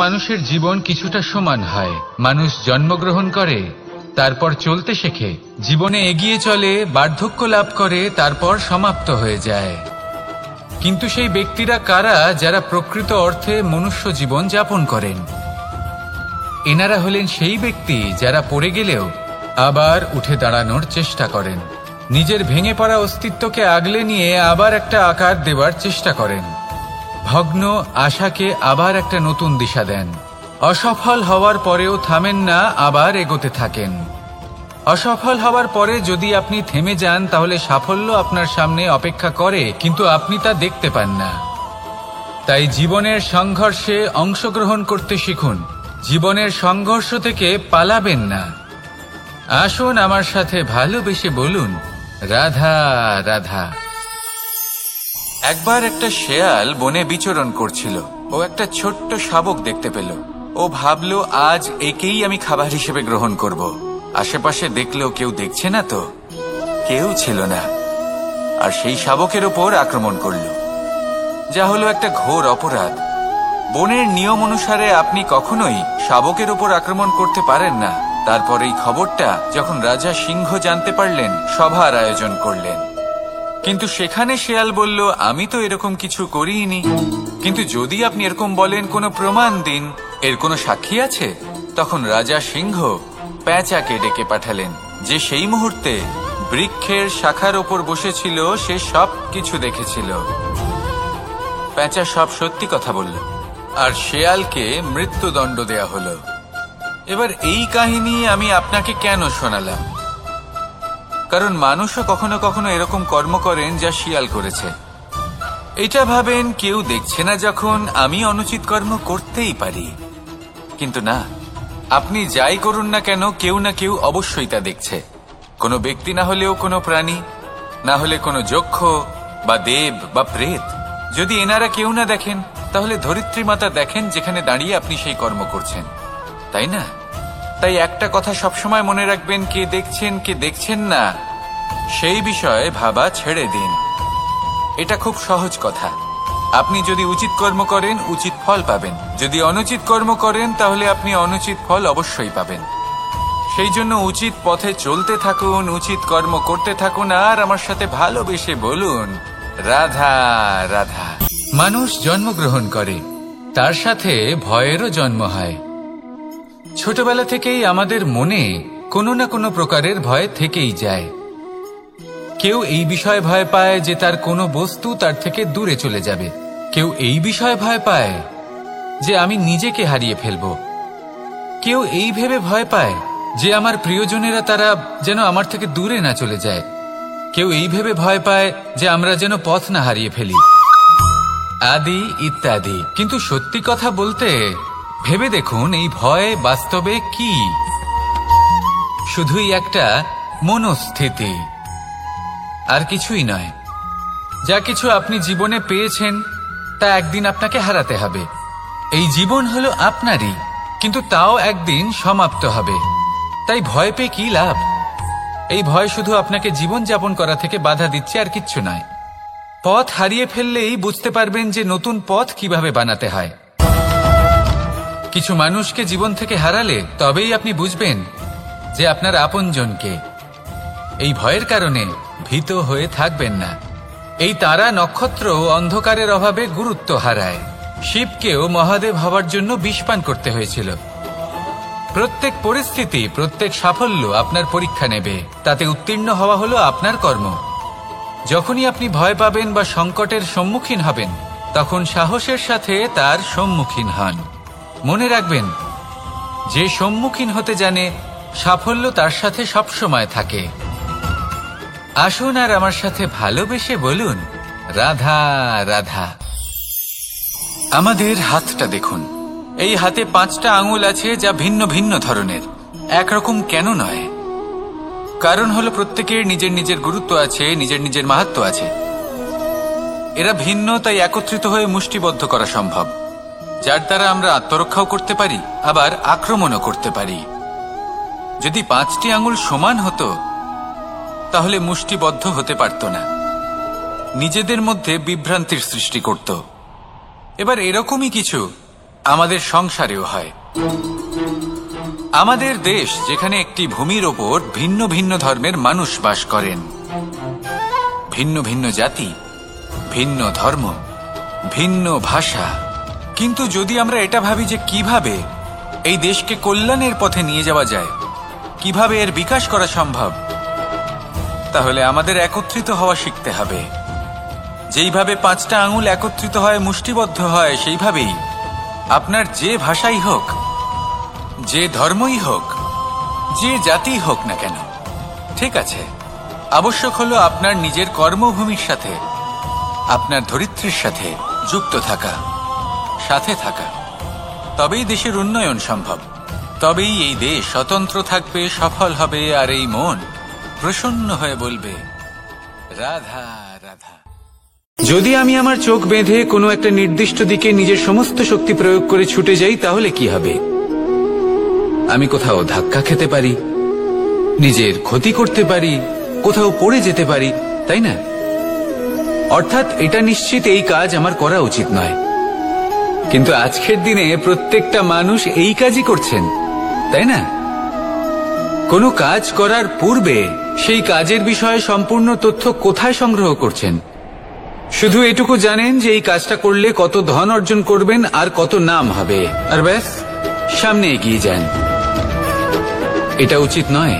মানুষের জীবন কিছুটা সমান হয়। মানুষ জন্মগ্রহণ করে, তারপর চলতে শেখে, জীবনে এগিয়ে চলে, বার্ধক্য লাভ করে, তারপর সমাপ্ত হয়ে যায়। কিন্তু সেই ব্যক্তিরা কারা যারা প্রকৃত অর্থে মনুষ্য জীবন যাপন করেন? এনারা হলেন সেই ব্যক্তি যারা পড়ে গেলেও আবার উঠে দাঁড়ানোর চেষ্টা করেন, নিজের ভেঙে পড়া অস্তিত্বকে আগলে নিয়ে আবার একটা আকার দেবার চেষ্টা করেন, ভগ্ন আশাকে আবার একটা নতুন দিশা দেন। অসফল হওয়ার পরেও থামেন না, আবার এগোতে থাকেন। অসফল হওয়ার পরে যদি আপনি থেমে যান তাহলে সাফল্য আপনার সামনে অপেক্ষা করে, কিন্তু আপনি তা দেখতে পান না। তাই জীবনের সংঘর্ষে অংশগ্রহণ করতে শিখুন, জীবনের সংঘর্ষ থেকে পালাবেন না। আসুন আমার সাথে ভালোবেসে বলুন, রাধা রাধা। একবার একটা শেয়াল বনে বিচরণ করছিল। ও একটা ছোট্ট শাবক দেখতে পেল। ও ভাবল, আজ একেই আমি খাবার হিসেবে গ্রহণ করব। আশেপাশে দেখলো কেউ দেখছে না, তো কেউ ছিল না, আর সেই শাবকের ওপর আক্রমণ করল, যা হলো একটা ঘোর অপরাধ। বনের নিয়ম অনুসারে আপনি কখনোই শাবকের ওপর আক্রমণ করতে পারেন না। তারপর এই খবরটা যখন রাজা সিংহ জানতে পারলেন, সভার আয়োজন করলেন। কিন্তু সেখানে শেয়াল বলল, আমি তো এরকম কিছু করিনি। কিন্তু যদি আপনি এরকম বলেন, কোনো প্রমাণ দিন, এর কোনো সাক্ষী আছে? তখন রাজা সিংহ পেঁচাকে ডেকে পাঠালেন, যে সেই মুহূর্তে বৃক্ষের শাখার ওপর বসেছিল, সে সব কিছু দেখেছিল। পেঁচা সব সত্যি কথা বলল, আর শেয়ালকে মৃত্যুদণ্ড দেয়া হলো। এবার এই কাহিনী আমি আপনাকে কেন শোনালাম? কারণ মানুষও কখনো কখনো এরকম কর্ম করেন যা শিয়াল করেছে। এটা ভাবেন কেউ দেখছে না, যখন আমি অনুচিত কর্ম করতেই পারি। কিন্তু না, আপনি যাই করুন না কেন, কেউ না কেউ অবশ্যই তা দেখছে। কোনো ব্যক্তি না হলেও কোনো প্রাণী, না হলে কোনো যক্ষ বা দেব বা প্রেত। যদি এনারা কেউ না দেখেন, তাহলে ধরিত্রী মাতা দেখেন, যেখানে দাঁড়িয়ে আপনি সেই কর্ম করছেন, তাই না? তাই একটা কথা সবসময় মনে রাখবেন, কে দেখছেন কে দেখছেন না সেই বিষয়ে ভাবা ছেড়ে দিন। এটা খুব সহজ কথা। আপনি যদি উচিত কর্ম করেন, উচিত ফল পাবেন। যদি অনুচিত কর্ম করেন, তাহলে আপনি অনুচিত ফল অবশ্যই পাবেন। সেই জন্য উচিত পথে চলতে থাকুন, উচিত কর্ম করতে থাকুন, আর আমার সাথে ভালোবেসে বলুন, রাধা রাধা। মানুষ জন্মগ্রহণ করে, তার সাথে ভয়েরও জন্ম হয়। ছোটবেলা থেকেই আমাদের মনে কোনো না কোনো প্রকারের ভয় থেকেই যায়। কেউ এই বিষয়ে ভয় পায় যে তার কোনো বস্তু তার থেকে দূরে চলে যাবে। কেউ এই বিষয়ে ভয় পায় যে আমি নিজেকে হারিয়ে ফেলব। কেউ এই ভেবে ভয় পায় যে আমার প্রিয়জনেরা তারা যেন আমার থেকে দূরে না চলে যায়। কেউ এই ভেবে ভয় পায় যে আমরা যেন পথ না হারিয়ে ফেলি, আদি ইত্যাদি। কিন্তু সত্যি কথা বলতে, ভেবে দেখুন এই ভয় বাস্তবে কি? শুধুই একটা মনস্থিতি, আর কিছুই নয়। যা কিছু আপনি জীবনে পেয়েছেন তা একদিন আপনাকে হারাতে হবে। এই জীবন হলো আপনারই, কিন্তু তাও একদিন সমাপ্ত হবে। তাই ভয় পেয়ে কি লাভ? এই ভয় শুধু আপনাকে জীবন যাপন করা থেকে বাধা দিচ্ছে, আর কিচ্ছু নয়। পথ হারিয়ে ফেললেই বুঝতে পারবেন যে নতুন পথ কিভাবে বানাতে হয়। কিছু মানুষকে জীবন থেকে হারালে তবেই আপনি বুঝবেন যে আপনার আপনজনকে। এই ভয়ের কারণে ভীত হয়ে থাকবেন না। এই তারা নক্ষত্র অন্ধকারের অভাবে গুরুত্ব হারায়। শিবকেও মহাদেব হওয়ার জন্য বিষপান করতে হয়েছিল। প্রত্যেক পরিস্থিতি, প্রত্যেক সাফল্য আপনার পরীক্ষা নেবে। তাতে উত্তীর্ণ হওয়া হলো আপনার কর্ম। যখনই আপনি ভয় পাবেন বা সংকটের সম্মুখীন হবেন, তখন সাহসের সাথে তার সম্মুখীন হন। মনে রাখবেন, যে সম্মুখীন হতে জানে, সাফল্য তার সাথে সবসময় থাকে। আসুন আর আমার সাথে ভালোবেসে বলুন, রাধা রাধা। আমাদের হাতটা দেখুন। এই হাতে 5টা আঙুল আছে, যা ভিন্ন ভিন্ন ধরনের। একরকম কেন নয়? কারণ হলো প্রত্যেকের নিজের নিজের গুরুত্ব আছে, নিজের নিজের মাহাত্ম্য আছে। এরা ভিন্ন, তাই একত্রিত হয়ে মুষ্টিবদ্ধ করা সম্ভব, যার দ্বারা আমরা আত্মরক্ষাও করতে পারি, আবার আক্রমণও করতে পারি। যদি 5টি আঙুল সমান হতো, তাহলে মুষ্টিবদ্ধ হতে পারত না, নিজেদের মধ্যে বিভ্রান্তির সৃষ্টি করত। এবার এরকমই কিছু আমাদের সংসারেও হয়। আমাদের দেশ যেখানে একটি ভূমির ওপর ভিন্ন ভিন্ন ধর্মের মানুষ বাস করেন, ভিন্ন ভিন্ন জাতি, ভিন্ন ধর্ম, ভিন্ন ভাষা। কিন্তু যদি আমরা এটা ভাবি যে কিভাবে এই দেশকে কল্যাণের পথে নিয়ে যাওয়া যায়, কিভাবে এর বিকাশ করা সম্ভব, তাহলে আমাদের একত্রিত হওয়া শিখতে হবে। যেইভাবে 5টা আঙুল একত্রিত হয়, মুষ্টিবদ্ধ হয়, সেইভাবেই আপনার যে ভাষাই হোক, যে ধর্মই হোক, যে জাতি হোক না কেন, ঠিক আছে, আবশ্যক হলো আপনার নিজের কর্মভূমির সাথে, আপনার ধরিত্রীর সাথে যুক্ত থাকা, সাথে থাকা। তবেই দেশের উন্নয়ন সম্ভব, তবেই এই দেশ স্বতন্ত্র থাকবে, সফল হবে, আর এই মন প্রসন্ন হয়ে বলবে রাধা রাধা। যদি আমি আমার চোখ বেঁধে কোনো একটা নির্দিষ্ট দিকে নিজের সমস্ত শক্তি প্রয়োগ করে ছুটে যাই, তাহলে কি হবে? আমি কোথাও ধাক্কা খেতে পারি, নিজের ক্ষতি করতে পারি, কোথাও পড়ে যেতে পারি, তাই না? অর্থাৎ এটা নিশ্চিত এই কাজ আমার করা উচিত নয়। কিন্তু আজকের দিনে প্রত্যেকটা মানুষ এই কাজই করছেন, তাই না? কোনো কাজ করার পূর্বে সেই কাজের বিষয়ে সম্পূর্ণ তথ্য কোথায় সংগ্রহ করছেন? শুধু এটুকু জানেন যে এই কাজটা করলে কত ধন অর্জন করবেন আর কত নাম হবে, আর ব্যাস সামনে এগিয়ে যান। এটা উচিত নয়।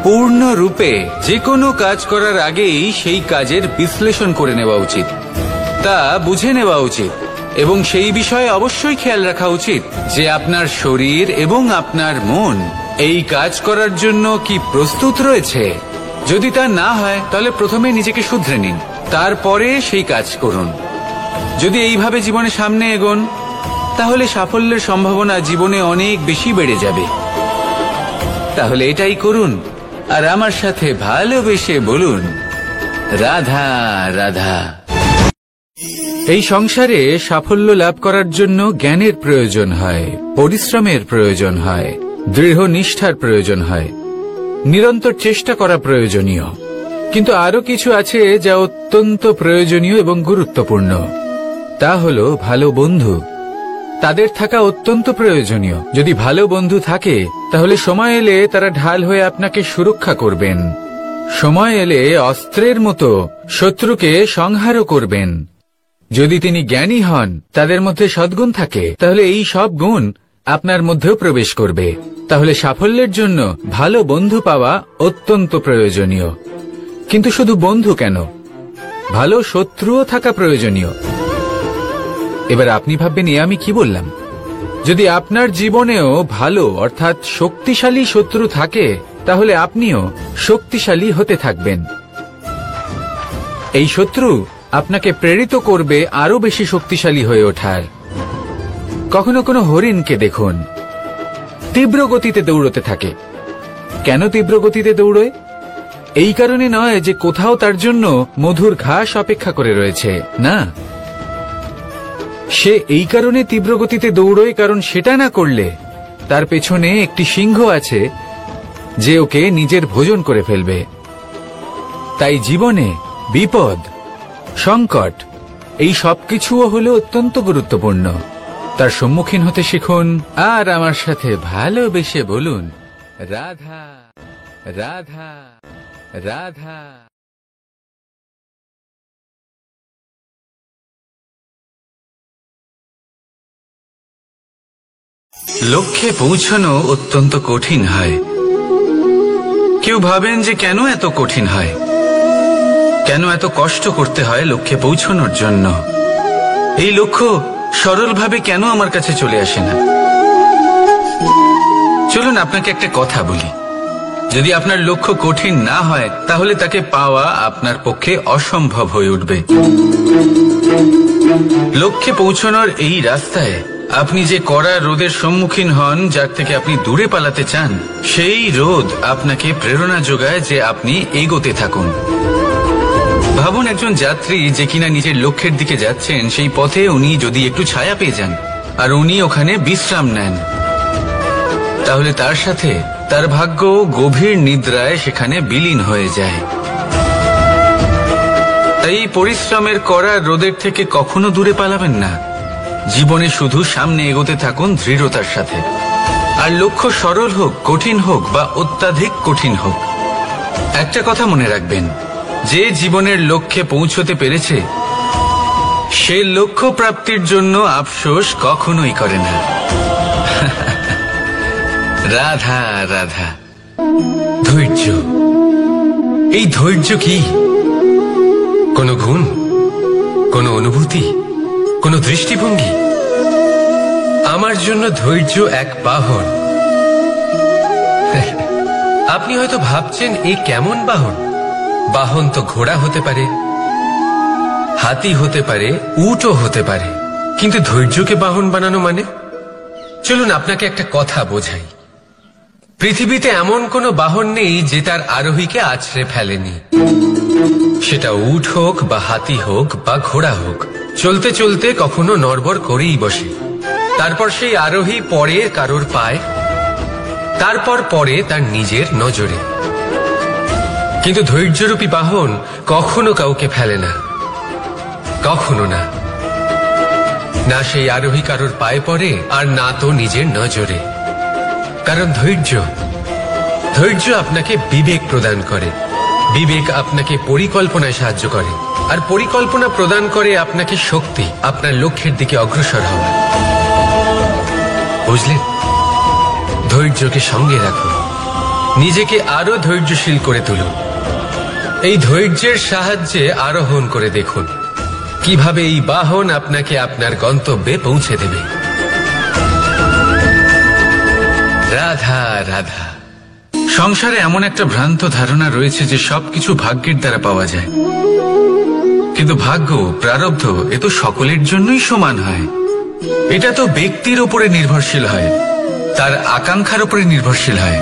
পূর্ণরূপে যে কোনো কাজ করার আগেই সেই কাজের বিশ্লেষণ করে নেওয়া উচিত, তা বুঝে নেওয়া উচিত, এবং সেই বিষয়ে অবশ্যই খেয়াল রাখা উচিত যে আপনার শরীর এবং আপনার মন এই কাজ করার জন্য কি প্রস্তুত রয়েছে। যদি তা না হয় তাহলে প্রথমে নিজেকে শুধরে নিন, তারপরে সেই কাজ করুন। যদি এইভাবে জীবনে সামনে এগোন, তাহলে সাফল্যের সম্ভাবনা জীবনে অনেক বেশি বেড়ে যাবে। তাহলে এটাই করুন, আর আমার সাথে ভালোবেসে বলুন রাধা রাধা। এই সংসারে সাফল্য লাভ করার জন্য জ্ঞানের প্রয়োজন হয়, পরিশ্রমের প্রয়োজন হয়, দৃঢ় নিষ্ঠার প্রয়োজন হয়, নিরন্তর চেষ্টা করা প্রয়োজনীয়। কিন্তু আরো কিছু আছে যা অত্যন্ত প্রয়োজনীয় এবং গুরুত্বপূর্ণ। তা হলো ভালো বন্ধু। তাদের থাকা অত্যন্ত প্রয়োজনীয়। যদি ভালো বন্ধু থাকে তাহলে সময় এলে তারা ঢাল হয়ে আপনাকে সুরক্ষা করবেন। সময় এলে অস্ত্রের মতো শত্রুকে সংহারও করবেন। যদি তিনি জ্ঞানী হন, তাদের মধ্যে সদ্গুণ থাকে, তাহলে এই সব গুণ আপনার মধ্যেও প্রবেশ করবে। তাহলে সাফল্যের জন্য ভালো বন্ধু পাওয়া অত্যন্ত প্রয়োজনীয়। কিন্তু শুধু বন্ধু কেন, ভালো শত্রুও থাকা প্রয়োজনীয়। এবার আপনি ভাববেন, এ আমি কি বললাম? যদি আপনার জীবনেও ভালো অর্থাৎ শক্তিশালী শত্রু থাকে, তাহলে আপনিও শক্তিশালী হতে থাকবেন। এই শত্রু আপনাকে প্রেরিত করবে আরো বেশি শক্তিশালী হয়ে ওঠার। কখনো কোনো হরিণকে দেখুন, তীব্র গতিতে দৌড়তে থাকে। কেন তীব্র গতিতে দৌড়য়? এই কারণে নয় যে কোথাও তার জন্য মধুর ঘাস অপেক্ষা করে রয়েছে, না। সে এই কারণে তীব্র গতিতে দৌড়য় কারণ সেটা না করলে তার পেছনে একটি সিংহ আছে যে ওকে নিজের ভোজন করে ফেলবে। তাই জীবনে বিপদ, সংকট, এই সবকিছুও হলো অত্যন্ত গুরুত্বপূর্ণ। তার সম্মুখীন হতে শিখুন, আর আমার সাথে ভালোবেসে বলুন রাধা রাধা রাধা। লক্ষ্যে পৌঁছানো অত্যন্ত কঠিন হয়। কেউ ভাবেন যে কেন এত কঠিন হয়, কেন এত কষ্ট করতে হয় লক্ষ্যে পৌঁছানোর জন্য। এই লক্ষ্য সরলভাবে কেন আমার কাছে চলে আসে না? চলুন আপনাকে একটা কথা বলি, যদি আপনার লক্ষ্য কঠিন না হয় তাহলে তাকে পাওয়া আপনার পক্ষে অসম্ভব হয়ে উঠবে। লক্ষ্যে পৌঁছানোর এই রাস্তায় আপনি যে কড়া রোদের সম্মুখীন হন, যার থেকে আপনি দূরে পালাতে চান, সেই রোদ আপনাকে প্রেরণা যোগায় যে আপনি এগোতে থাকুন। ভাবুন একজন যাত্রী যে কিনা নিজের লক্ষ্যের দিকে যাচ্ছেন, সেই পথে উনি যদি একটু ছায়া পেয়ে যান আর উনি ওখানে বিশ্রাম নেন, তাহলে তার সাথে তার ভাগ্য গভীর নিদ্রায় সেখানে বিলীন হয়ে যায়। তাই পরিশ্রমের কড়া রোদের থেকে কখনো দূরে পালাবেন না। জীবনে শুধু সামনে এগোতে থাকুন দৃঢ়তার সাথে। আর লক্ষ্য সরল হোক, কঠিন হোক বা অত্যাধিক কঠিন হোক, একটা কথা মনে রাখবেন, যে জীবনের লক্ষ্যে পৌঁছতে পেরেছে সে লক্ষ্য প্রাপ্তির জন্য আফসোস কখনোই করে না। রাধা রাধা। ধৈর্য, এই ধৈর্য কি? কোনো গুণ, কোনো অনুভূতি, কোনো দৃষ্টিভঙ্গি? আমার জন্য ধৈর্য এক বাহন। আপনি হয়তো ভাবছেন এই কেমন বাহন? বাহন তো ঘোড়া হতে পারে, হাতি হতে পারে, উটও হতে পারে, কিন্তু ধৈর্যকে বাহন বানানো মানে? চলুন আপনাকে একটা কথা বোঝাই। পৃথিবীতে এমন কোনো বাহন নেই যে তার আরোহীকে আছড়ে ফেলেনি। সেটা উট হোক বা হাতি হোক বা ঘোড়া হোক, চলতে চলতে কখনো নড়বড় করেই বসে। তারপর সেই আরোহী পড়ে কারোর পায়, তারপর পড়ে তার নিজের নজরে। কিন্তু ধৈর্যরূপী বাহন কখনো কাউকে ফেলে না, কখনো না। না সেই আরোহী কারোর পায়ে পড়ে, আর না তো নিজের নজরে। কারণ ধৈর্য আপনাকে বিবেক প্রদান করে, বিবেক আপনাকে পরিকল্পনায় সাহায্য করে, আর পরিকল্পনা প্রদান করে আপনাকে শক্তি, আপনার লক্ষ্যের দিকে অগ্রসর হওয়া। বুঝলেন? ধৈর্যকে সঙ্গে রাখুন, নিজেকে আরো ধৈর্যশীল করে তুলুন। এই ধৈর্যের সাহায্যে আরোহণ করে দেখুন কিভাবে এই বাহন আপনাকে আপনার গন্তব্যে পৌঁছে দেবে। রাধা রাধা। সংসারে এমন একটা ভ্রান্ত ধারণা রয়েছে যে সবকিছু ভাগ্যের দ্বারা পাওয়া যায়, কিন্তু ভাগ্য, প্রারব্ধ এ তো সকলের জন্যই সমান হয়। এটা তো ব্যক্তির উপরে নির্ভরশীল হয়, তার আকাঙ্ক্ষার উপরে নির্ভরশীল হয়,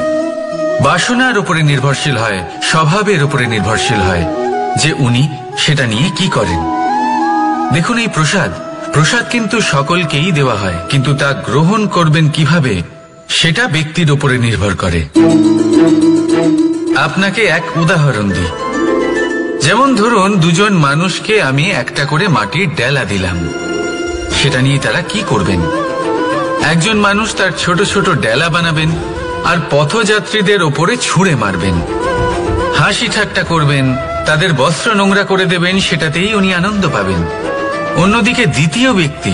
বাসনার উপরে নির্ভরশীল হয়, স্বভাবের উপরে নির্ভরশীল হয় যে উনি সেটা নিয়ে কি করেন। দেখুন, এই প্রসাদ কিন্তু সকলকেই দেওয়া হয়, কিন্তু তা গ্রহণ করবেন কিভাবে সেটা ব্যক্তির উপরে নির্ভর করে। আপনাকে এক উদাহরণ দিই। যেমন ধরুন, দুজন মানুষকে আমি একটা করে মাটির ডেলা দিলাম, সেটা নিয়ে তারা কি করবেন? একজন মানুষ তার ছোট ছোট ডেলা বানাবেন আর পথযাত্রীদের ওপরে ছুঁড়ে মারবেন, হাসি ঠাট্টা করবেন, তাদের বস্ত্র নোংরা করে দেবেন, সেটাতেই উনি আনন্দ পাবেন। অন্যদিকে দ্বিতীয় ব্যক্তি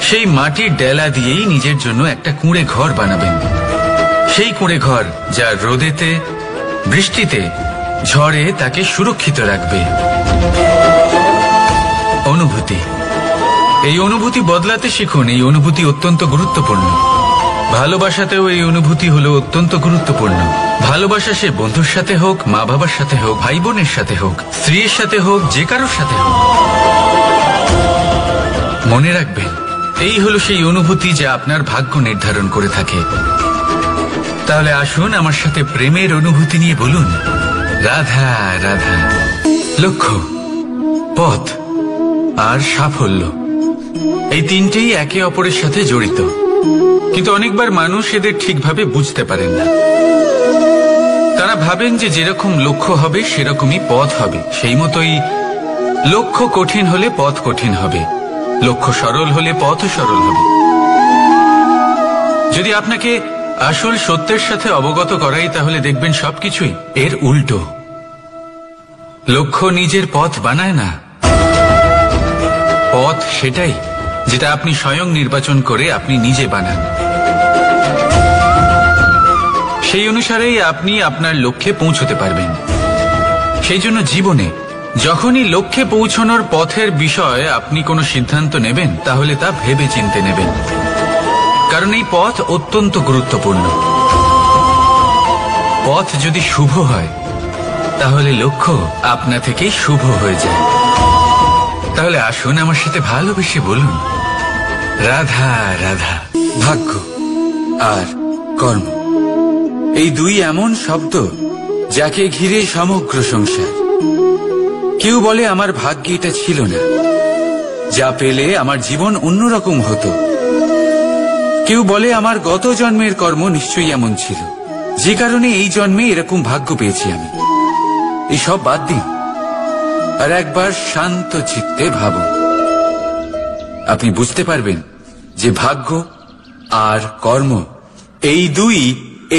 সেই মাটির ডেলা দিয়েই নিজের জন্য একটা কুঁড়ে ঘর বানাবেন। সেই কুঁড়ে ঘর যা রোদেতে, বৃষ্টিতে, ঝড়ে তাকে সুরক্ষিত রাখবে। অনুভূতি, এই অনুভূতি বদলাতে শিখুন। এই অনুভূতি অত্যন্ত গুরুত্বপূর্ণ। ভালোবাসাতেও এই অনুভূতি হলো অত্যন্ত গুরুত্বপূর্ণ। ভালোবাসা সে বন্ধুর সাথে হোক, মা বাবার সাথে হোক, ভাই বোনের সাথে হোক, স্ত্রীর সাথে হোক, যে কারোর সাথে হোক। মনে রাখবেন, এই হলো সেই অনুভূতি যা আপনার ভাগ্য নির্ধারণ করে থাকে। তাহলে আসুন আমার সাথে প্রেমের অনুভূতি নিয়ে বলুন, রাধা রাধা। লক্ষ্য, পথ আর সাফল্য, এই তিনটেই একে অপরের সাথে জড়িত, কিন্তু অনেকবার মানুষ এদের ঠিকভাবে বুঝতে পারেন না। তারা ভাবেন যে যেরকম লক্ষ্য হবে সেরকমই পথ হবে, সেই মতোই লক্ষ্য কঠিন হলে পথ কঠিন হবে, লক্ষ্য সরল হলে পথও সরল হবে। যদি আপনাকে আসল সত্যের সাথে অবগত করাই, তাহলে দেখবেন সবকিছুই এর উল্টো। লক্ষ্য নিজের পথ বানায় না, পথ সেটাই যেটা আপনি স্বয়ং নির্বাচন করে আপনি নিজে বানান। সেই অনুসারেই আপনি আপনার লক্ষ্যে পৌঁছতে পারবেন। সেই জন্য জীবনে যখনই লক্ষ্যে পৌঁছানোর পথের বিষয়ে আপনি কোনো সিদ্ধান্ত নেবেন, তাহলে তা ভেবে চিন্তে নেবেন, কারণ এই পথ অত্যন্ত গুরুত্বপূর্ণ। পথ যদি শুভ হয়, তাহলে লক্ষ্য আপনা থেকেই শুভ হয়ে যায়। তাহলে আসুন আমার সাথে ভালোবেসে বলুন, রাধা রাধা। ভাগ্য আর কর্ম, এই দুই এমন শব্দ যাকে ঘিরে সমগ্র সংসার। কেউ বলে আমার ভাগ্যে এটা ছিল না, যা পেলে আমার জীবন অন্যরকম হতো। কেউ বলে আমার গত জন্মের কর্ম নিশ্চয়ই এমন ছিল, যে কারণে এই জন্মে এরকম ভাগ্য পেয়েছি আমি। এসব বাদ দিন আর একবার শান্ত চিত্তে ভাবুন, আপনি বুঝতে পারবেন যে ভাগ্য আর কর্ম এই দুই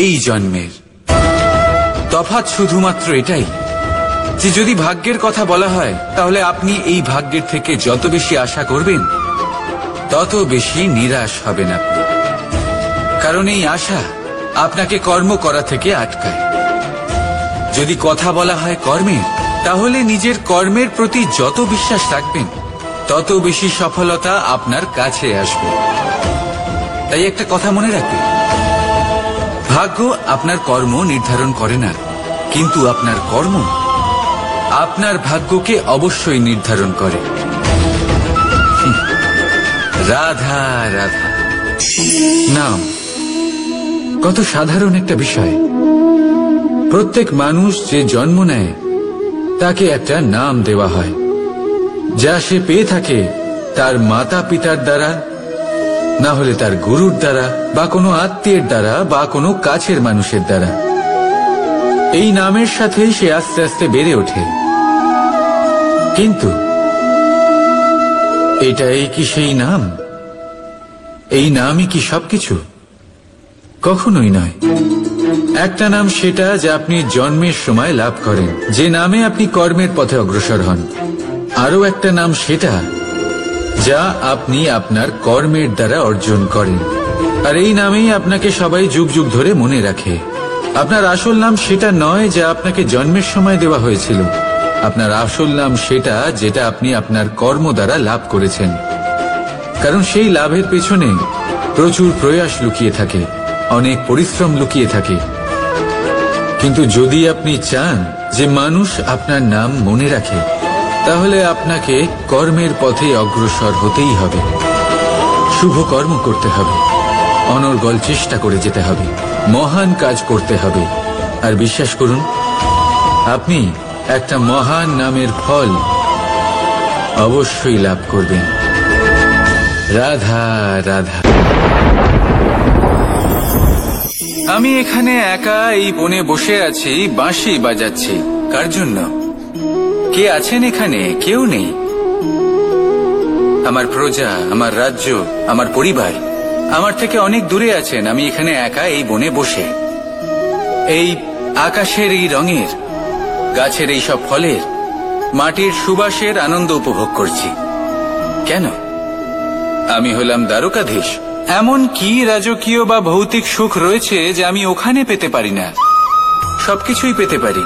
এই জন্মের। তফাৎ শুধুমাত্র এটাই যে যদি ভাগ্যের কথা বলা হয় তাহলে আপনি এই ভাগ্যের থেকে যত বেশি আশা করবেন তত বেশি নিরাশ হবেন আপনি, কারণ এই আশা আপনাকে কর্ম করা থেকে আটকায়। যদি কথা বলা হয় কর্মের, তাহলে নিজের কর্মের প্রতি যত বিশ্বাস রাখবেন তত বেশি সফলতা আপনার কাছে আসবে। তাই একটা কথা মনে রাখবেন, ভাগ্য আপনার কর্ম নির্ধারণ করে না, কিন্তু আপনার কর্ম আপনার ভাগ্যকে অবশ্যই নির্ধারণ করে। রাধা রাধা নাম কত সাধারণ একটা বিষয়। প্রত্যেক মানুষ যে জন্ম নেয় তাকে একটা নাম দেওয়া হয়, যা সে পেয়ে থাকে তার মাতা পিতার দ্বারা, না হলে তার গুরুর দ্বারা, বা কোনো আত্মীয়ের দ্বারা, বা কোনো কাছের মানুষের দ্বারা। এই নামের সাথেই সে আস্তে আস্তে বেড়ে ওঠে। কিন্তু এটাই কি সেই নাম? এই নামই কি সবকিছু? কখনোই নয়। একটা নাম সেটা যা আপনি জন্মের সময় লাভ করেন, যে নামে আপনি কর্মের পথে অগ্রসর হন। আরও একটা নাম সেটা যা আপনি আপনার কর্মের দ্বারা অর্জন করেন, আর এই নামেই আপনাকে সবাই যুগ যুগ ধরে মনে রাখে। আপনার আসল নাম সেটা নয় যা আপনাকে জন্মের সময় দেওয়া হয়েছিল। আপনার আসল নাম সেটা যেটা আপনি আপনার কর্ম দ্বারা লাভ করেছেন, কারণ সেই লাভের পেছনে প্রচুর প্রয়াস লুকিয়ে থাকে, অনেক পরিশ্রম লুকিয়ে থাকে। কিন্তু যদি আপনি চান যে মানুষ আপনার নাম মনে রাখে, তাহলে আপনাকে কর্মের পথে অগ্রসর হতেই হবে, শুভ কর্ম করতে হবে, অনর্গল চেষ্টা করে যেতে হবে, মহান কাজ করতে হবে। আর বিশ্বাস করুন, আপনি একটা মহান নামের ফল অবশ্যই লাভ করবেন। রাধা রাধা। আমি এখানে একা এই বনে বসে আছি, বাঁশি বাজাচ্ছি। কার জন্য? কে আছেন এখানে? কেউ নেই। আমার প্রজা, আমার রাজ্য, আমার পরিবার আমার থেকে অনেক দূরে আছেন। আমি এখানে একা এই বনে বসে এই আকাশের এই রঙের, গাছের এই সব ফলের, মাটির সুবাসের আনন্দ উপভোগ করছি। কেন? আমি হলাম দ্বারকাধীশ। এমন কি রাজকীয় বা ভৌতিক সুখ রয়েছে যে আমি ওখানে পেতে পারি না? সবকিছুই পেতে পারি,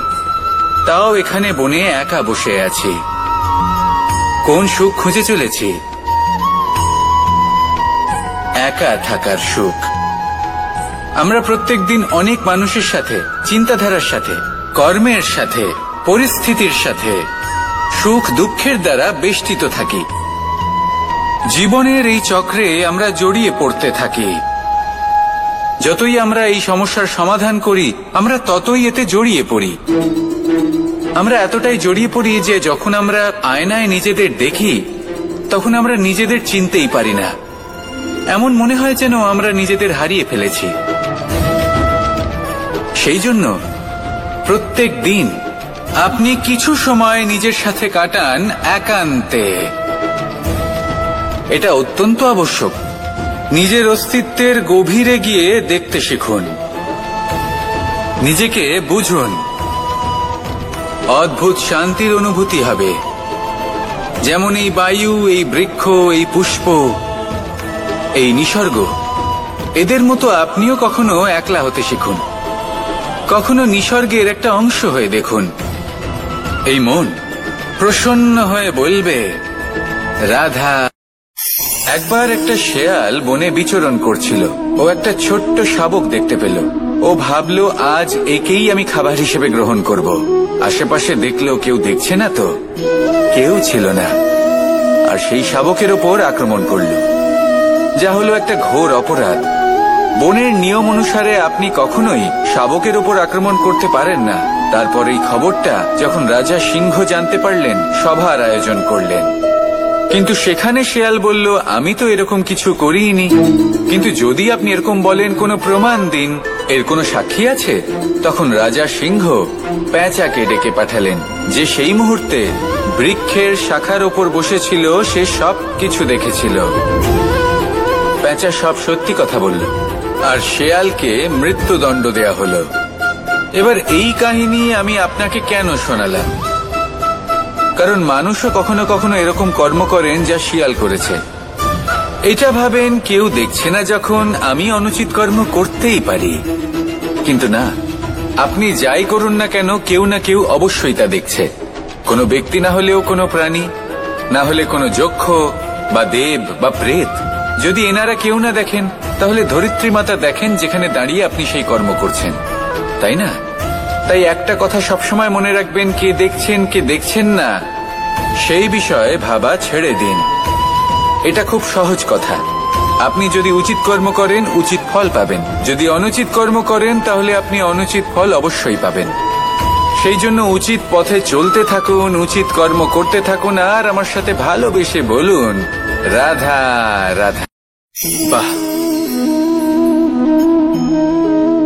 তাও এখানে বনে একা বসে আছি। কোন সুখ খুঁজে চলেছি? একা থাকার সুখ। আমরা প্রত্যেকদিন অনেক মানুষের সাথে, চিন্তাধারার সাথে, কর্মের সাথে, পরিস্থিতির সাথে, সুখ দুঃখের দ্বারা বেষ্টিত থাকি। জীবনের এই চক্রে আমরা জড়িয়ে পড়তে থাকি। যতই আমরা এই সমস্যার সমাধান করি, আমরা ততই এতে জড়িয়ে পড়ি। আমরা এতটাই জড়িয়ে পড়ি যে যখন আমরা আয়নায় নিজেদের দেখি, তখন আমরা নিজেদের চিনতেই পারি না। এমন মনে হয় যেন আমরা নিজেদের হারিয়ে ফেলেছি। সেই জন্য প্রত্যেক দিন আপনি কিছু সময় নিজের সাথে কাটান একান্তে। এটা অত্যন্ত আবশ্যক। নিজের অস্তিত্বের গভীরে গিয়ে দেখতে শিখুন, নিজেকে বুঝুন। অদ্ভুত শান্তির অনুভূতি হবে। যেমন এই বায়ু, এই বৃক্ষ, এই পুষ্প, এই নিসর্গ, এদের মতো আপনিও কখনো একলা হতে শিখুন। কখনো নিসর্গের একটা অংশ হয়ে দেখুন। এই মন প্রসন্ন হয়ে বলবে, রাধা। একবার একটা শেয়াল বনে বিচরণ করছিল। ও একটা ছোট্ট শাবক দেখতে পেল। ও ভাবলো, আজ একেই আমি খাবার হিসেবে গ্রহণ করব। আশেপাশে দেখলো কেউ দেখছে না তো, কেউ ছিল না। আর সেই শাবকের ওপর আক্রমণ করল, যা হলো একটা ঘোর অপরাধ। বনের নিয়ম অনুসারে আপনি কখনোই শাবকের ওপর আক্রমণ করতে পারেন না। তারপর এই খবরটা যখন রাজা সিংহ জানতে পারলেন, সভার আয়োজন করলেন। কিন্তু সেখানে শেয়াল বলল, আমি তো এরকম কিছু করিনি। কিন্তু যদি আপনি এরকম বলেন, কোনো প্রমাণ দিন। এর কোনো সাক্ষী আছে? তখন রাজা সিংহ পেঁচাকে ডেকে পাঠালেন, যে সেই মুহূর্তে বৃক্ষের শাখার ওপর বসেছিল। সে সব কিছু দেখেছিল। পেঁচা সব সত্যি কথা বলল, আর শেয়ালকে মৃত্যুদণ্ড দেয়া হলো। এবার এই কাহিনী আমি আপনাকে কেন শোনালাম? কারণ মানুষও কখনো কখনো এরকম কর্ম করেন যা শিয়াল করেছে। এটা ভাবেন কেউ দেখছে না, যখন আমি অনুচিত কর্ম করতেই পারি। কিন্তু না, আপনি যাই করুন না কেন, কেউ না কেউ অবশ্যই তা দেখছে। কোনো ব্যক্তি না হলেও কোনো প্রাণী, না হলে কোনো যক্ষ বা দেব বা প্রেত। যদি এনারা কেউ না দেখেন, তাহলে ধরিত্রী মাতা দেখেন, যেখানে দাঁড়িয়ে আপনি সেই কর্ম করছেন, তাই না? তাই একটা কথা সবসময় মনে রাখবেন, কে দেখছেন কে দেখছেন না সেই বিষয়ে ভাবা ছেড়ে দিন। এটা খুব সহজ কথা। আপনি যদি উচিত কর্ম করেন, উচিত ফল পাবেন। যদি অনুচিত কর্ম করেন, তাহলে আপনি অনুচিত ফল অবশ্যই পাবেন। সেই জন্য উচিত পথে চলতে থাকুন, উচিত কর্ম করতে থাকুন, আর আমার সাথে ভালোবেসে বলুন, রাধা রাধা। বাহ,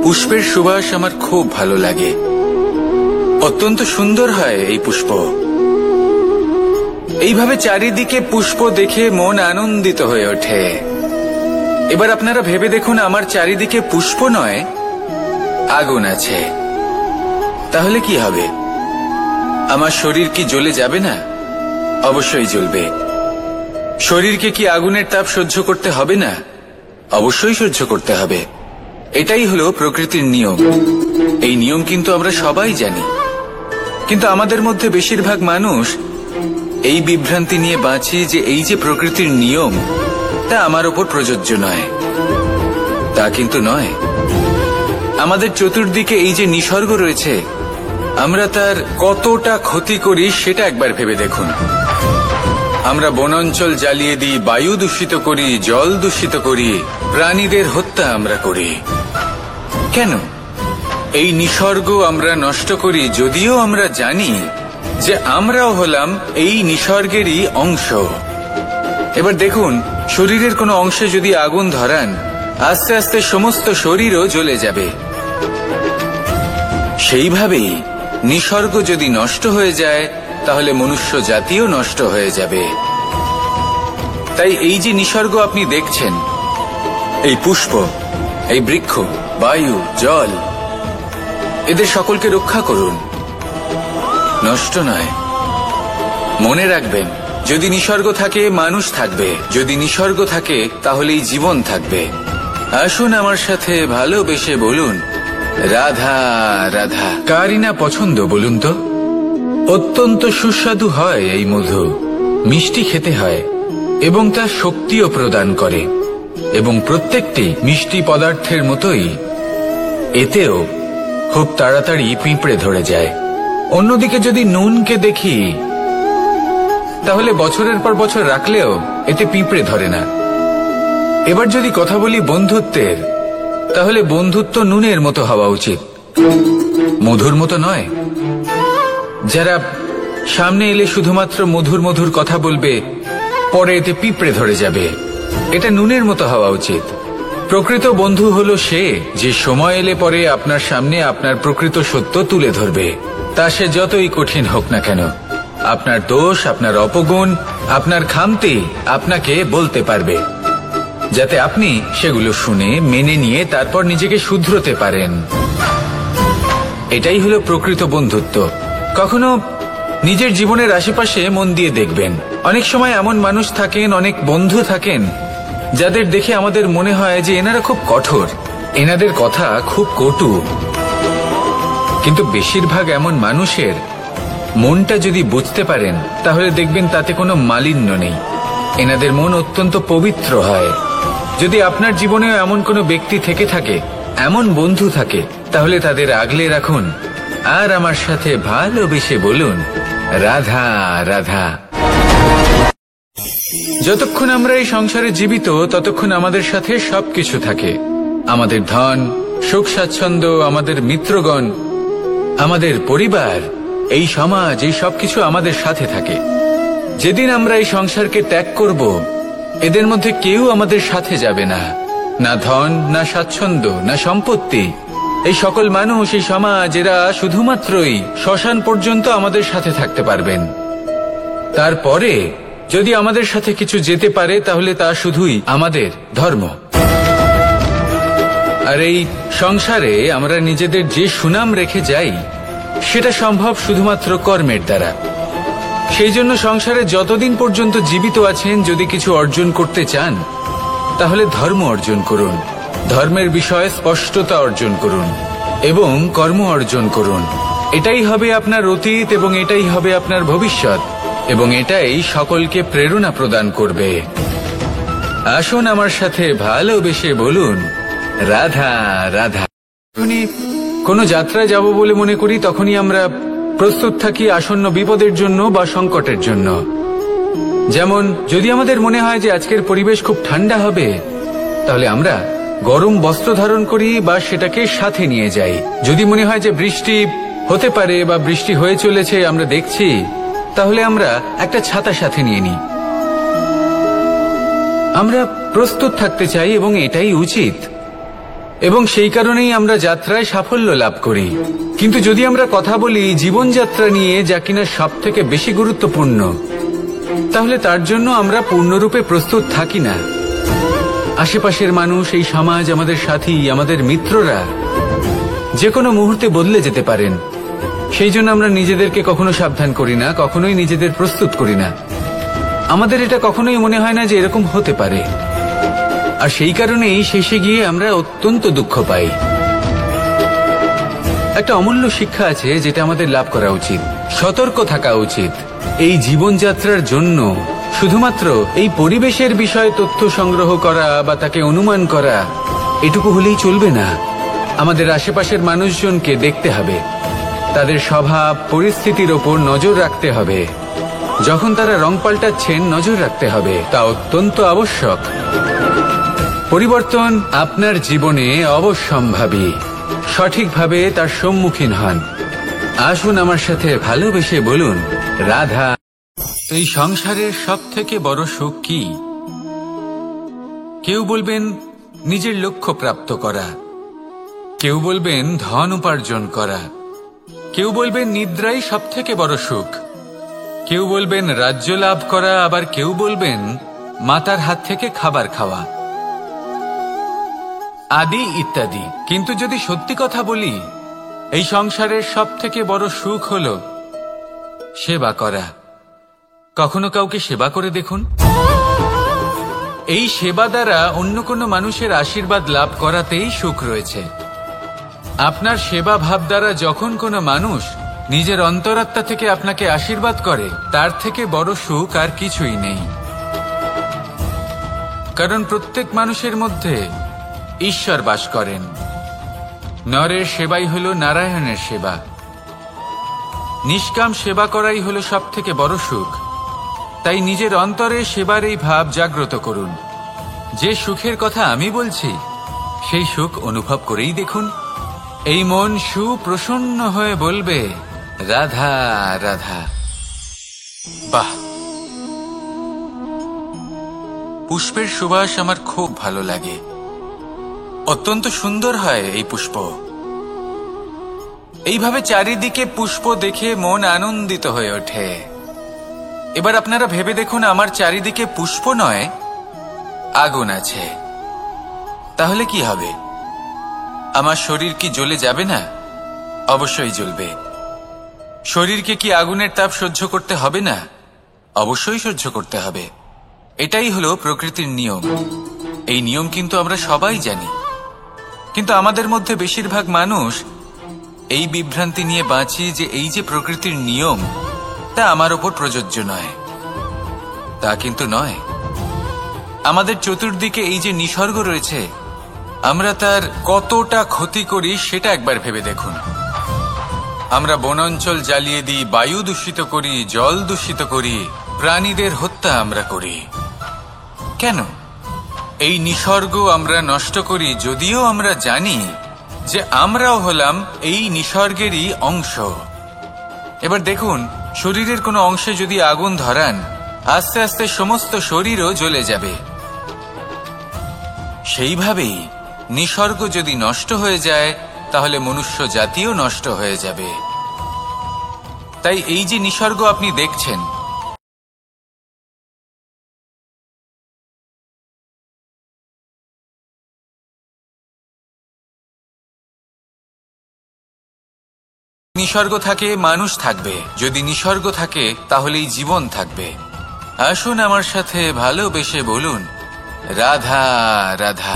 পুষ্পের সুবাস আমার খুব ভালো লাগে। অত্যন্ত সুন্দর হয় এই পুষ্প। এইভাবে চারিদিকে পুষ্প দেখে মন আনন্দিত হয়ে ওঠে। এবার আপনারা ভেবে দেখুন, আমার চারিদিকে পুষ্প নয়, আগুন আছে। তাহলে কি হবে? আমার শরীর কি জ্বলে যাবে না? অবশ্যই জ্বলবে। শরীরকে কি আগুনের তাপ সহ্য করতে হবে না? অবশ্যই সহ্য করতে হবে। এটাই হলো প্রকৃতির নিয়ম। এই নিয়ম কিন্তু আমরা সবাই জানি, কিন্তু আমাদের মধ্যে বেশিরভাগ মানুষ এই বিভ্রান্তি নিয়ে বাঁচি যে এই যে প্রকৃতির নিয়ম, তা আমার ওপর প্রযোজ্য নয়। তা কিন্তু নয়। আমাদের চতুর্দিকে এই যে নিসর্গ রয়েছে, আমরা তার কতটা ক্ষতি করি সেটা একবার ভেবে দেখুন। আমরা বনাঞ্চল জ্বালিয়ে দিই, বায়ু দূষিত করি, জল দূষিত করি, প্রাণীদের হত্যা আমরা করি। কেন? এই নিসর্গ আমরা নষ্ট করি, যদিও আমরা জানি যে আমরাও হলাম এই নিসর্গেরই অংশ। এবার দেখুন, শরীরের কোনো অংশে যদি আগুন ধরান, আস্তে আস্তে সমস্ত শরীরও জ্বলে যাবে। সেইভাবেই নিসর্গ যদি নষ্ট হয়ে যায়, তাহলে মনুষ্য জাতিও নষ্ট হয়ে যাবে। তাই এই যে নিসর্গ আপনি দেখছেন, এই পুষ্প, এই বৃক্ষ, বায়ু, জল, এদের সকলকে রক্ষা করুন, নষ্ট নয়। মনে রাখবেন, যদি নিসর্গ থাকে মানুষ থাকবে, যদি নিসর্গ থাকে তাহলেই জীবন থাকবে। আসুন আমার সাথে ভালোবেসে বলুন, রাধা রাধা। কারই না পছন্দ বলুন তো? অত্যন্ত সুস্বাদু হয় এই মধু, মিষ্টি খেতে হয় এবং তা শক্তিও প্রদান করে। এবং প্রত্যেকটি মিষ্টি পদার্থের মতোই এতেও খুব তাড়াতাড়ি পিঁপড়ে ধরে যায়। অন্যদিকে যদি নুনকে দেখি, তাহলে বছরের পর বছর রাখলেও এতে পিঁপড়ে ধরে না। এবার যদি কথা বলি বন্ধুত্বের, তাহলে বন্ধুত্ব নুনের মতো হওয়া উচিত, মধুর মতো নয়। যারা সামনে এলে শুধুমাত্র মধুর মধুর কথা বলবে, পরে এতে পিঁপড়ে ধরে যাবে, এটা নুনের মতো হওয়া উচিত। প্রকৃত বন্ধু হলো সে, যে সময় এলে পরে আপনার সামনে আপনার প্রকৃত সত্য তুলে ধরবে, তা সে যতই কঠিন হোক না কেন। আপনার দোষ, আপনার অপগুণ, আপনার খামতি আপনাকে বলতে পারবে, যাতে আপনি সেগুলো শুনে মেনে নিয়ে তারপর নিজেকে শুধরোতে পারেন। এটাই হলো প্রকৃত বন্ধুত্ব। কখনো নিজের জীবনের আশেপাশে মন দিয়ে দেখবেন, অনেক সময় এমন মানুষ থাকেন, অনেক বন্ধু থাকেন, যাদের দেখে আমাদের মনে হয় যে এনারা খুব কঠোর, এনাদের কথা খুব কটু। কিন্তু বেশিরভাগ এমন মানুষের মনটা যদি বুঝতে পারেন, তাহলে দেখবেন তাতে কোনো মালিন্য নেই। এনাদের মন অত্যন্ত পবিত্র হয়। যদি আপনার জীবনেও এমন কোনো ব্যক্তি থেকে থাকে, এমন বন্ধু থাকে, তাহলে তাদের আগলে রাখুন আর আমার সাথে ভালোবেসে বলুন, রাধা রাধা। যতক্ষণ আমরা এই সংসারে জীবিত, ততক্ষণ আমাদের সাথে সবকিছু থাকে। আমাদের ধন, সুখ স্বাচ্ছন্দ্য, আমাদের মিত্রগণ, আমাদের পরিবার, এই সমাজ, এই সবকিছু আমাদের সাথে থাকে। যেদিন আমরা এই সংসারকে ত্যাগ করব, এদের মধ্যে কেউ আমাদের সাথে যাবে না। না ধন, না স্বাচ্ছন্দ্য, না সম্পত্তি, এই সকল মানুষ, এই সমাজ, এরা শুধুমাত্রই শ্মশান পর্যন্ত আমাদের সাথে থাকতে পারবেন। তারপরে যদি আমাদের সাথে কিছু যেতে পারে তাহলে তা শুধুই আমাদের ধর্ম। আর এই সংসারে আমরা নিজেদের যে সুনাম রেখে যাই সেটা সম্ভব শুধুমাত্র কর্মের দ্বারা। সেই জন্য সংসারে যতদিন পর্যন্ত জীবিত আছেন, যদি কিছু অর্জন করতে চান তাহলে ধর্ম অর্জন করুন, ধর্মের বিষয়ে স্পষ্টতা অর্জন করুন এবং কর্ম অর্জন করুন। এটাই হবে আপনার অতীত এবং এটাই হবে আপনার ভবিষ্যৎ, এবং এটাই সকলকে প্রেরণা প্রদান করবে। আসুন আমার সাথে ভালোবেসে বলুন, রাধা রাধা। যখনই কোনো যাত্রায় যাব বলে মনে করি তখনই আমরা প্রস্তুত থাকি আসন্ন বিপদের জন্য বা সংকটের জন্য। যেমন যদি আমাদের মনে হয় যে আজকের পরিবেশ খুব ঠান্ডা হবে, তাহলে আমরা গরম বস্ত্র ধারণ করি বা সেটাকে সাথে নিয়ে যাই। যদি মনে হয় যে বৃষ্টি হতে পারে বা বৃষ্টি হয়ে চলেছে, আমরা দেখছি, তাহলে আমরা একটা ছাতা সাথে নিয়ে নিই। আমরা প্রস্তুত থাকতে চাই এবং এটাই উচিত, এবং সেই কারণেই আমরা যাত্রায় সাফল্য লাভ করি। কিন্তু যদি আমরা কথা বলি জীবনযাত্রা নিয়ে, যা কিনা সব থেকে বেশি গুরুত্বপূর্ণ, তাহলে তার জন্য আমরা পূর্ণরূপে প্রস্তুত থাকি না। আশেপাশের মানুষ, এই সমাজ, আমাদের সাথী, আমাদের মিত্ররা যে কোনো মুহূর্তে বদলে যেতে পারেন। সেই জন্য আমরা নিজেদেরকে কখনো সাবধান করি না, কখনোই নিজেদের প্রস্তুত করি না। আমাদের এটা কখনোই মনে হয় না যে এরকম হতে পারে, আর সেই কারণেই শেষে গিয়ে আমরা অত্যন্ত দুঃখ পাই। একটা অমূল্য শিক্ষা আছে যেটা আমাদের লাভ করা উচিত, সতর্ক থাকা উচিত। এই জীবনযাত্রার জন্য শুধুমাত্র এই পরিবেশের বিষয়ে তথ্য সংগ্রহ করা বা তাকে অনুমান করা এটুকু হলেই চলবে না। আমাদের আশেপাশের মানুষজনকে দেখতে হবে, তাদের স্বভাব পরিস্থিতির ওপর নজর রাখতে হবে। যখন তারা রং পাল্টাচ্ছেন নজর রাখতে হবে, তা অত্যন্ত আবশ্যক। পরিবর্তন আপনার জীবনে অবশ্যম্ভাবী, সঠিকভাবে তার সম্মুখীন হন। আসুন আমার সাথে ভালোবেসে বলুন, রাধা। এই সংসারের সব থেকে বড় সুখ কি? কেউ বলবেন নিজের লক্ষ্য প্রাপ্ত করা, কেউ বলবেন ধন উপার্জন করা, কেউ বলবেন নিদ্রাই সব থেকে বড় সুখ, কেউ বলবেন রাজ্য লাভ করা, আবার কেউ বলবেন মাতার হাত থেকে খাবার খাওয়া, আদি ইত্যাদি। কিন্তু যদি সত্যি কথা বলি, এই সংসারের সব থেকে বড় সুখ হল সেবা করা। কখনো কাউকে সেবা করে দেখুন। এই সেবা দ্বারা অন্য কোনো মানুষের আশীর্বাদ লাভ করাতেই সুখ রয়েছে। আপনার সেবা ভাব দ্বারা যখন কোনো মানুষ নিজের অন্তরাত্মা থেকে আপনাকে আশীর্বাদ করে, তার থেকে বড় সুখ আর কিছুই নেই। কারণ প্রত্যেক মানুষের মধ্যে ঈশ্বর বাস করেন। নরের সেবাই হল নারায়ণের সেবা। নিষ্কাম সেবা করাই হল সব থেকে বড় সুখ। তাই নিজের অন্তরে সেবার এই ভাব জাগ্রত করুন। যে সুখের কথা আমি বলছি, সেই সুখ অনুভব করেই দেখুন। এই মন সুপ্রসন্ন হয়ে বলবে, রাধা রাধা। বাহ, পুষ্পের সুবাস আমার খুব ভালো লাগে। অত্যন্ত সুন্দর হয় এই পুষ্প। এইভাবে চারিদিকে পুষ্প দেখে মন আনন্দিত হয়ে ওঠে। এবার আপনারা ভেবে দেখুন, আমার চারিদিকে পুষ্প নয়, আগুন আছে। তাহলে কি হবে? আমার শরীর কি জ্বলে যাবে না? অবশ্যই জ্বলবে। শরীরকে কি আগুনের তাপ সহ্য করতে হবে না? অবশ্যই সহ্য করতে হবে। এটাই হলো প্রকৃতির নিয়ম। এই নিয়ম কিন্তু আমরা সবাই জানি, কিন্তু আমাদের মধ্যে বেশিরভাগ মানুষ এই বিভ্রান্তি নিয়ে বাঁচি যে এই যে প্রকৃতির নিয়ম, তা আমার ওপর প্রযোজ্য নয়। তা কিন্তু নয়। আমাদের চতুর্দিকে এই যে নিসর্গ রয়েছে, আমরা তার কতটা ক্ষতি করি সেটা একবার ভেবে দেখুন। আমরা বনাঞ্চল জ্বালিয়ে দিই, বায়ু দূষিত করি, জল দূষিত করি, প্রাণীদের হত্যা আমরা করি। কেন? এই নিসর্গ আমরা নষ্ট করি, যদিও আমরা জানি যে আমরাও হলাম এই নিসর্গেরই অংশ। এবার দেখুন, শরীরের কোনো অংশে যদি আগুন ধরান, আস্তে আস্তে সমস্ত শরীরও জ্বলে যাবে। সেইভাবেই নিসর্গ যদি নষ্ট হয়ে যায়, তাহলে মনুষ্য জাতিও নষ্ট হয়ে যাবে। তাই এই যে নিসর্গ আপনি দেখছেন, নিসর্গ থাকে মানুষ থাকবে, যদি নিসর্গ থাকে তাহলেই জীবন থাকবে। আসুন আমার সাথে ভালোবেসে বলুন, রাধা রাধা।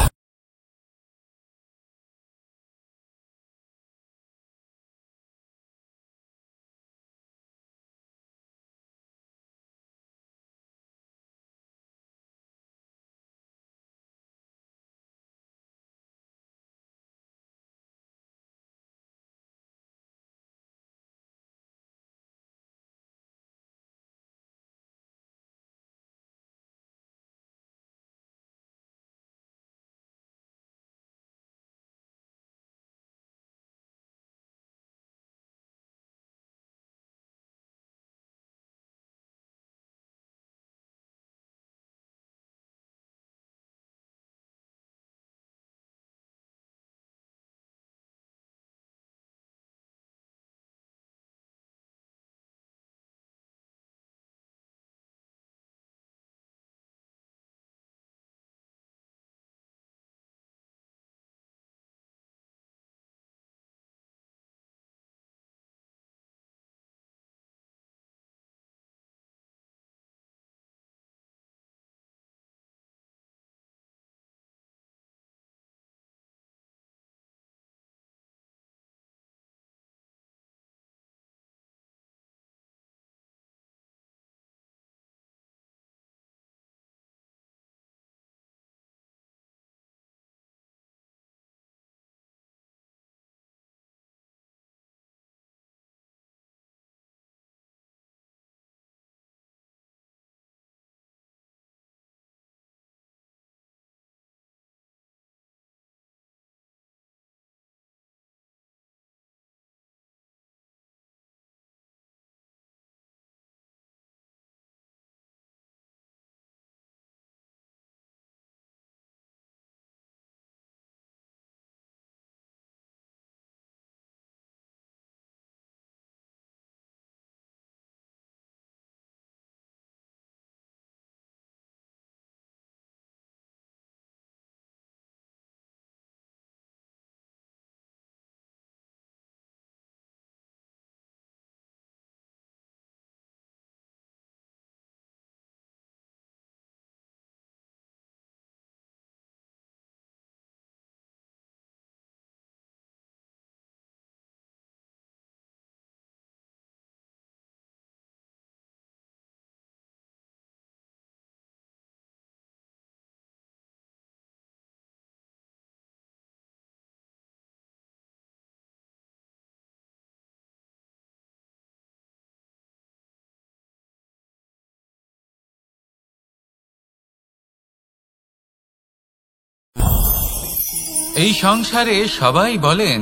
এই সংসারে সবাই বলেন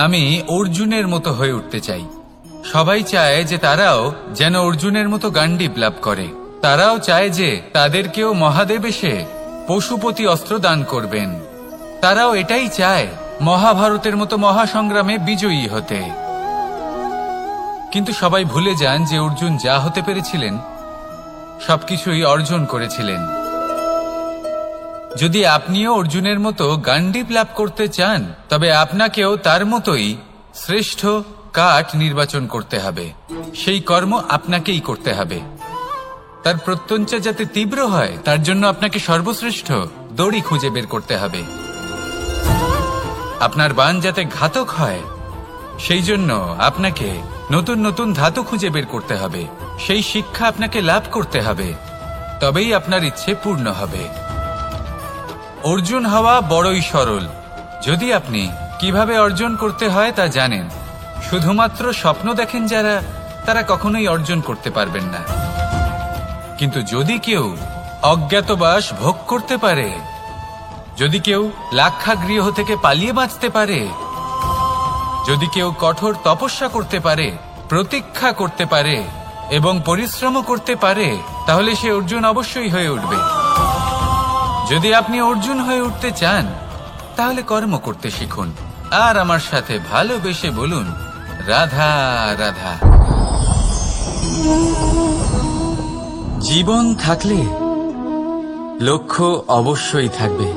আমি অর্জুনের মতো হয়ে উঠতে চাই। সবাই চায় যে তারাও যেন অর্জুনের মতো গান্ডীব লাভ করে। তারাও চায় যে তাদেরকেও মহাদেব এসে পশুপতি অস্ত্র দান করবেন। তারাও এটাই চায় মহাভারতের মতো মহাসংগ্রামে বিজয়ী হতে। কিন্তু সবাই ভুলে যান যে অর্জুন যা হতে পেরেছিলেন সবকিছুই অর্জন করেছিলেন। যদি আপনিও অর্জুনের মতো গান্ডীব লাভ করতে চান তবে আপনাকেও তার মতোই শ্রেষ্ঠ কাঠ নির্বাচন করতে হবে। সেই কর্ম আপনাকেই করতে হবে। তার প্রত্যঞ্চা যাতে তীব্র হয় তার জন্য আপনাকে সর্বশ্রেষ্ঠ দড়ি খুঁজে বের করতে হবে। আপনার বাণ যাতে ঘাতক হয় সেই জন্য আপনাকে নতুন নতুন ধাতু খুঁজে বের করতে হবে। সেই শিক্ষা আপনাকে লাভ করতে হবে, তবেই আপনার ইচ্ছে পূর্ণ হবে। অর্জুন হওয়া বড়ই সরল যদি আপনি কিভাবে অর্জন করতে হয় তা জানেন। শুধুমাত্র স্বপ্ন দেখেন যারা, তারা কখনোই অর্জন করতে পারবেন না। কিন্তু যদি কেউ অজ্ঞাতবাস ভোগ করতে পারে, যদি কেউ লাক্ষাগৃহ থেকে পালিয়ে বাঁচতে পারে, যদি কেউ কঠোর তপস্যা করতে পারে, প্রতীক্ষা করতে পারে এবং পরিশ্রম করতে পারে, তাহলে সে অর্জুন অবশ্যই হয়ে উঠবে। যদি আপনি অর্জুন হয়ে উঠতে চান তাহলে কর্ম করতে শিখুন। আর আমার সাথে ভালোবেসে বলুন, রাধা রাধা। জীবন থাকলে লক্ষ্য অবশ্যই থাকবে।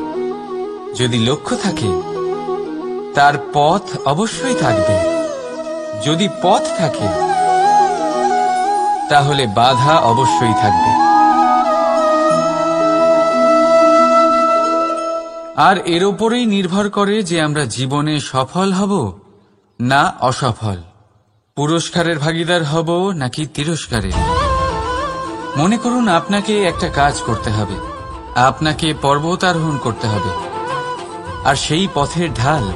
যদি লক্ষ্য থাকে, তার পথ অবশ্যই থাকবে। যদি পথ থাকে, তাহলে বাধা অবশ্যই থাকবে। আর এর ওপরেই নির্ভর করে যে আমরা জীবনে সফল হব না অসফল, পুরস্কারের ভাগীদার হব নাকি তিরস্কারের। মনে করুন আপনাকে একটা কাজ করতে হবে, আপনাকে পর্বত আরোহণ করতে হবে, আর সেই পথের ঢাল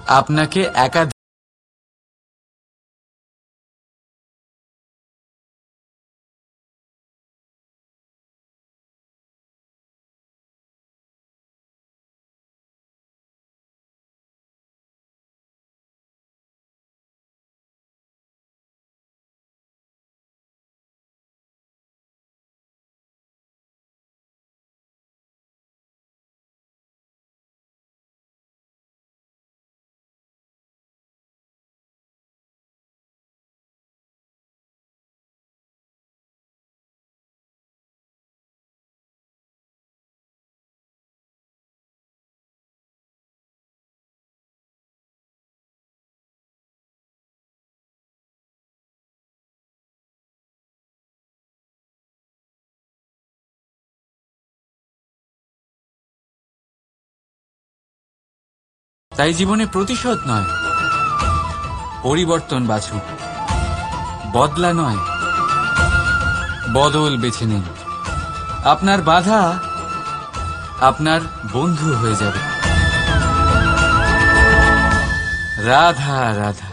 আপনাকে একাধিক তাই জীবনে প্রতিশোধ নয়, পরিবর্তন বাছুন। বদলা নয়, বদল বেছে নিন। আপনার বাধা আপনার বন্ধু হয়ে যাবে। রাধা রাধা।